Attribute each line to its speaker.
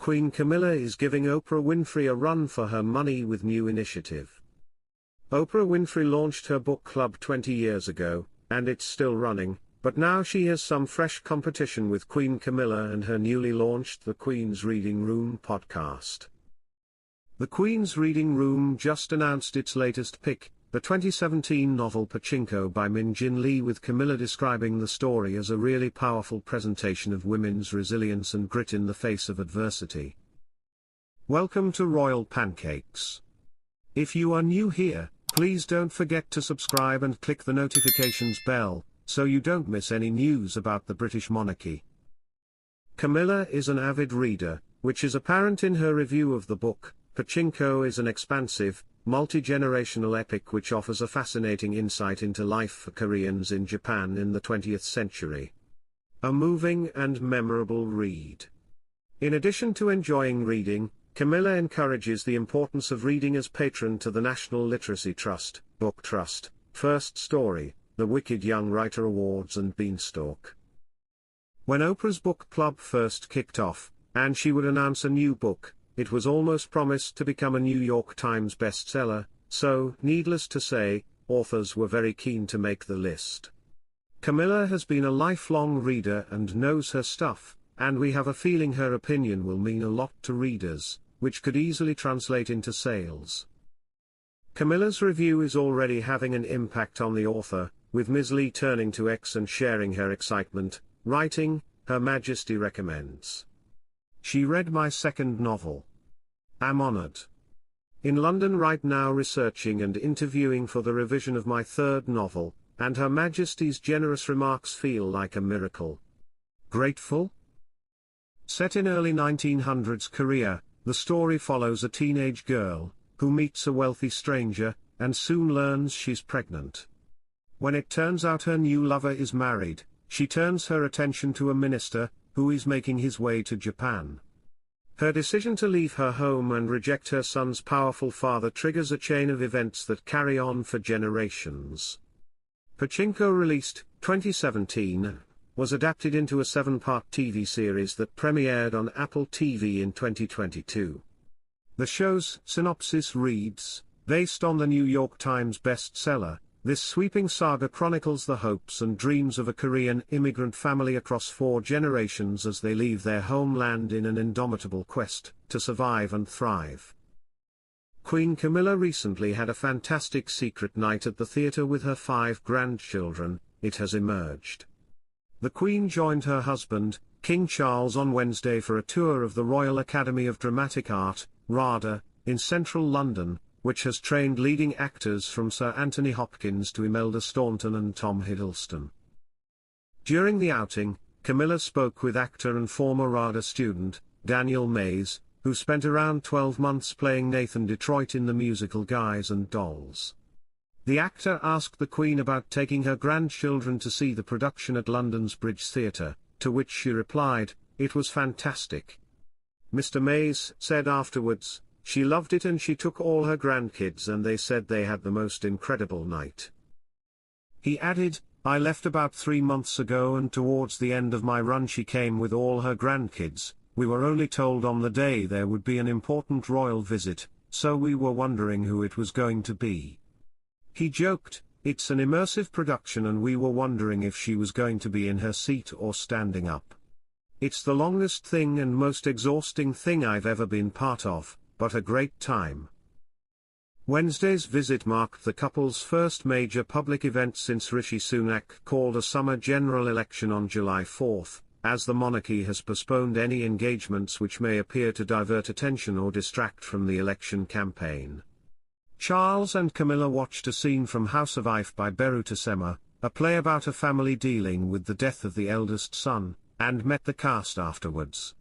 Speaker 1: Queen Camilla is giving Oprah Winfrey a run for her money with new initiative. Oprah Winfrey launched her book club 20 years ago, and it's still running, but now she has some fresh competition with Queen Camilla and her newly launched The Queen's Reading Room podcast. The Queen's Reading Room just announced its latest pick, the 2017 novel Pachinko by Min Jin Lee, with Camilla describing the story as a really powerful presentation of women's resilience and grit in the face of adversity. Welcome to Royal Pancakes. If you are new here, please don't forget to subscribe and click the notifications bell, so you don't miss any news about the British monarchy. Camilla is an avid reader, which is apparent in her review of the book. Pachinko is an expansive, multi-generational epic which offers a fascinating insight into life for Koreans in Japan in the 20th century. A moving and memorable read. In addition to enjoying reading, Camilla encourages the importance of reading as patron to the National Literacy Trust, Book Trust, First Story, the Wicked Young Writer Awards and Beanstalk. When Oprah's book club first kicked off, and she would announce a new book, it was almost promised to become a New York Times bestseller, so, needless to say, authors were very keen to make the list. Camilla has been a lifelong reader and knows her stuff, and we have a feeling her opinion will mean a lot to readers, which could easily translate into sales. Camilla's review is already having an impact on the author, with Ms. Lee turning to X and sharing her excitement, writing, "Her Majesty recommends. She read my second novel. I'm honored. In London right now researching and interviewing for the revision of my third novel, and Her Majesty's generous remarks feel like a miracle. Grateful?" Set in early 1900s Korea, the story follows a teenage girl, who meets a wealthy stranger, and soon learns she's pregnant. When it turns out her new lover is married, she turns her attention to a minister, who is making his way to Japan. Her decision to leave her home and reject her son's powerful father triggers a chain of events that carry on for generations. Pachinko, released 2017, was adapted into a 7-part TV series that premiered on Apple TV in 2022. The show's synopsis reads, based on the New York Times bestseller, this sweeping saga chronicles the hopes and dreams of a Korean immigrant family across 4 generations as they leave their homeland in an indomitable quest to survive and thrive. Queen Camilla recently had a fantastic secret night at the theater with her 5 grandchildren, it has emerged. The Queen joined her husband, King Charles, on Wednesday for a tour of the Royal Academy of Dramatic Art, RADA, in central London, which has trained leading actors from Sir Anthony Hopkins to Imelda Staunton and Tom Hiddleston. During the outing, Camilla spoke with actor and former RADA student, Daniel Mays, who spent around 12 months playing Nathan Detroit in the musical Guys and Dolls. The actor asked the Queen about taking her grandchildren to see the production at London's Bridge Theatre, to which she replied, "It was fantastic." Mr. Mays said afterwards, "She loved it and she took all her grandkids and they said they had the most incredible night." He added, "I left about 3 months ago and towards the end of my run she came with all her grandkids. We were only told on the day there would be an important royal visit, so we were wondering who it was going to be." He joked, "It's an immersive production and we were wondering if she was going to be in her seat or standing up. It's the longest thing and most exhausting thing I've ever been part of, but a great time." Wednesday's visit marked the couple's first major public event since Rishi Sunak called a summer general election on July 4, as the monarchy has postponed any engagements which may appear to divert attention or distract from the election campaign. Charles and Camilla watched a scene from House of Ife by Beru Tasema, a play about a family dealing with the death of the eldest son, and met the cast afterwards.